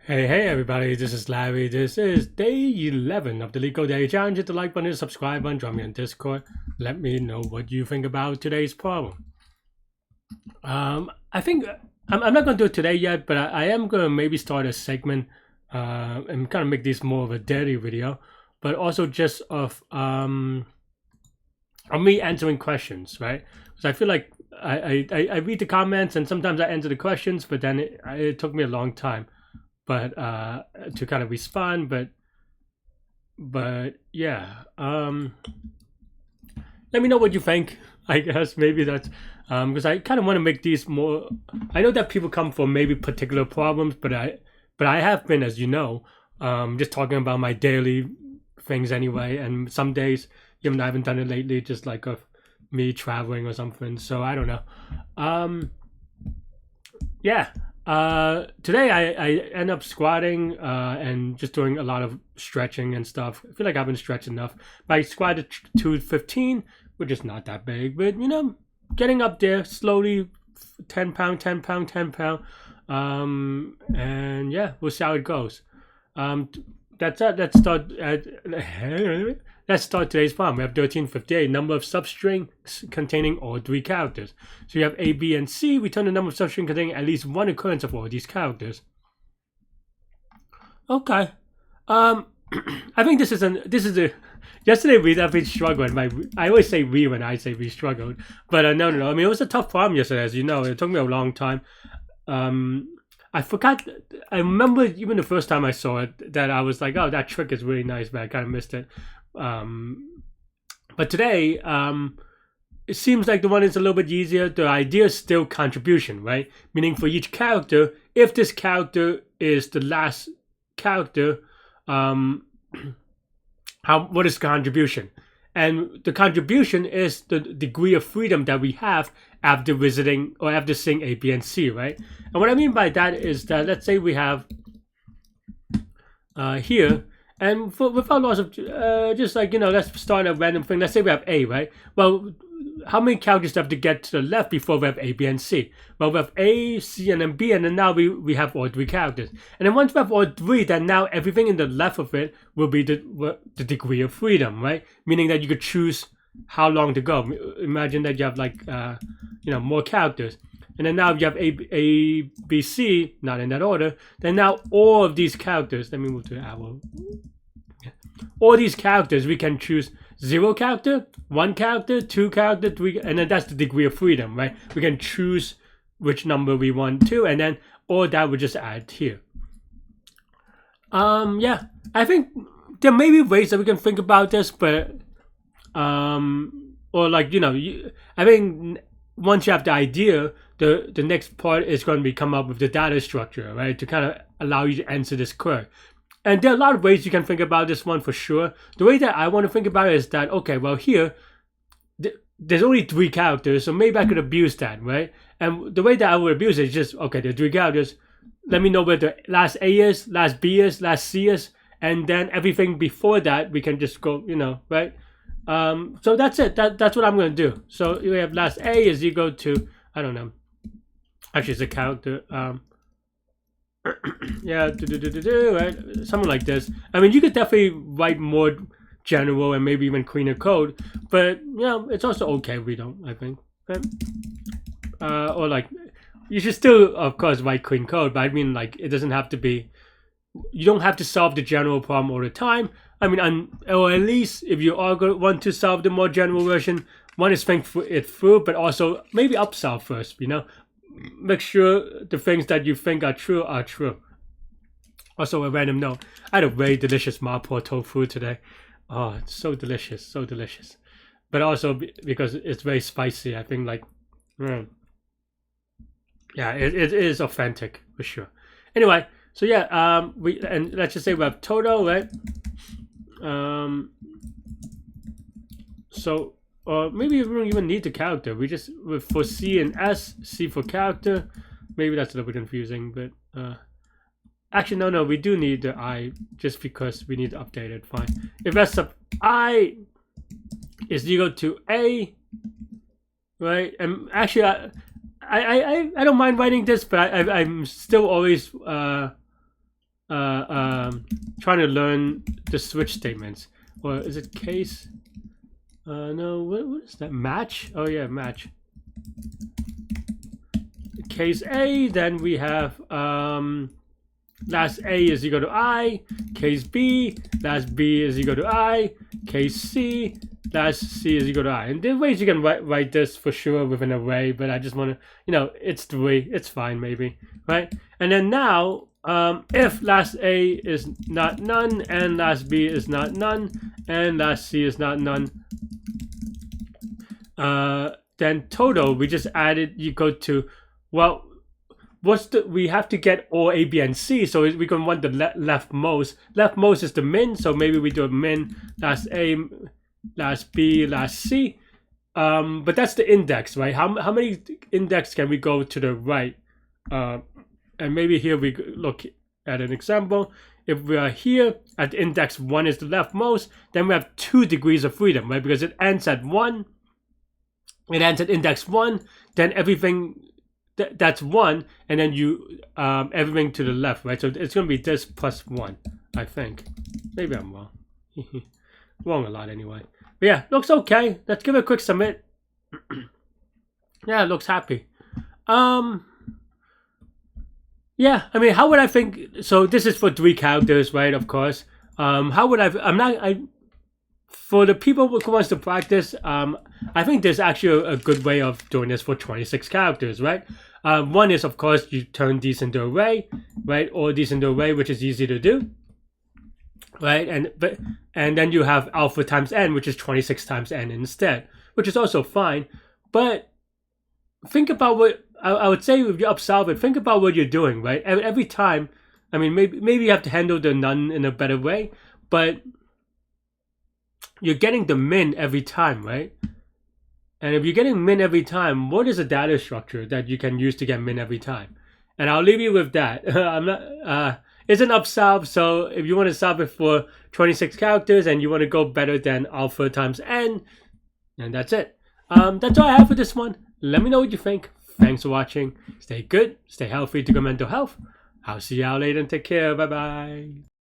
Hey everybody, this is Larry. This is day 11 of the Leetcode Daily Challenge. Hit the like button, subscribe button, join me on Discord. Let me know what you think about today's problem. I think I'm not going to do it today yet, but I am going to maybe start a segment and kind of make this more of a daily video, but also just of me answering questions, right? Because I feel like I read the comments and sometimes I answer the questions, but then it took me a long time but to kind of respond, but yeah, let me know what you think. I guess maybe that's because I kind of want to make these more. I know that people come for maybe particular problems, but I have been, as you know, just talking about my daily things anyway, and some days even though I haven't done it lately, just like of me traveling or something, so I don't know. Yeah, today I end up squatting and just doing a lot of stretching and stuff. I feel like I haven't stretched enough, but I squatted to 15, which is not that big, but getting up there slowly. 10 pound, 10 pound, 10 pound, and yeah, we'll see how it goes. That's it. Let's start today's problem. We have 1358, number of substrings containing all three characters. So you have A, B, and C. Return the number of substrings containing at least one occurrence of all these characters. Okay. I think this is a. Yesterday we definitely struggled. I always say we when I say we struggled, but no. I mean, it was a tough problem yesterday, as you know. It took me a long time. I forgot. I remember even the first time I saw it that I was like, "Oh, that trick is really nice," but I kind of missed it. But today, it seems like the one is a little bit easier. The idea is still contribution, right? Meaning for each character, if this character is the last character, what is contribution? And the contribution is the degree of freedom that we have after visiting or after seeing A, B, and C, right? And what I mean by that is that let's say we have here, and without loss of just like let's start a random thing. Let's say we have A, right? Well, how many characters do we have to get to the left before we have A, B, and C? Well, we have A, C, and then B, and then now we have all three characters. And then once we have all three, then now everything in the left of it will be the degree of freedom, right? Meaning that you could choose how long to go. Imagine that you have like more characters. And then now you have A, B, C, not in that order. Then now all of these characters, let me move to our. All these characters, we can choose 0 character, 1 character, 2 character, 3, and then that's the degree of freedom, right? We can choose which number we want to, and then all that we just add here. Yeah, I think there may be ways that we can think about this, but or like I think once you have the idea, the next part is going to be come up with the data structure, right, to kind of allow you to answer this query. And there are a lot of ways you can think about this one for sure. The way that I want to think about it is that, okay, well here, there's only 3 characters, so maybe I could abuse that, right? And the way that I would abuse it is just, okay, there are 3 characters. Let me know where the last A is, last B is, last C is, and then everything before that, we can just go, right? So that's it. That's what I'm going to do. So we have last A is equal to, I don't know. Actually, it's a character. Yeah, right, something like this. I mean, you could definitely write more general and maybe even cleaner code, but it's also okay if we don't, I think. Right? Or like, you should still, of course, write clean code, but I mean, like, it doesn't have to be. You don't have to solve the general problem all the time. I mean, or at least if you are going to want to solve the more general version, one is think it through, but also maybe upsolve first. Make sure the things that you think are true are true. Also, a random note: I had a very delicious mapo tofu today. Oh, it's so delicious, so delicious. But also because it's very spicy, I think yeah, it is authentic for sure. Anyway, so yeah, and let's just say we have total, right? So. Or maybe we don't even need the character. We just for C and S, C for character. Maybe that's a little bit confusing, but actually no, we do need the I just because we need to update it. Fine. If S sub I is equal to A, right? And actually, I don't mind writing this, but I'm still always trying to learn the switch statements. Or is it case? No, what is that? Match? Oh yeah, match. Case A, then we have last A is equal to I. Case B, last B is equal to I. Case C, last C is equal to I. And there are ways you can write this for sure with an array, but I just want to, you know, it's 3, it's fine maybe, right? And then now, if last A is not none, and last B is not none, and last C is not none, then total, we just added equal to, well, we have to get all A, B, and C, so we can want the leftmost. Leftmost is the min, so maybe we do a min, last A, last B, last C. But that's the index, right? How many index can we go to the right? And maybe here we look at an example. If we are here at index 1 is the leftmost, then we have 2 degrees of freedom, right? Because it ends at 1. It ends at index 1, then everything that's 1, and then you everything to the left, right? So it's going to be this plus 1, I think. Maybe I'm wrong. Wrong a lot anyway. But yeah, looks okay. Let's give it a quick submit. Yeah, it looks happy. Yeah, I mean, how would I think? So this is for 3 characters, right? Of course. How would for the people who wants to practice, I think there's actually a good way of doing this for 26 characters, right? One is, of course, you turn these into array, right? Or these into array, which is easy to do, right? And then you have alpha times n, which is 26 times n instead, which is also fine. But think about what I would say if you upsolve it. Think about what you're doing, right? Every time, I mean, maybe you have to handle the none in a better way, but you're getting the min every time, right? And if you're getting min every time, what is a data structure that you can use to get min every time? And I'll leave you with that. It's an upsolve, so if you want to solve it for 26 characters and you want to go better than alpha times n, and that's it. That's all I have for this one. Let me know what you think. Thanks for watching. Stay good, stay healthy to good mental health. I'll see y'all later and take care. Bye-bye.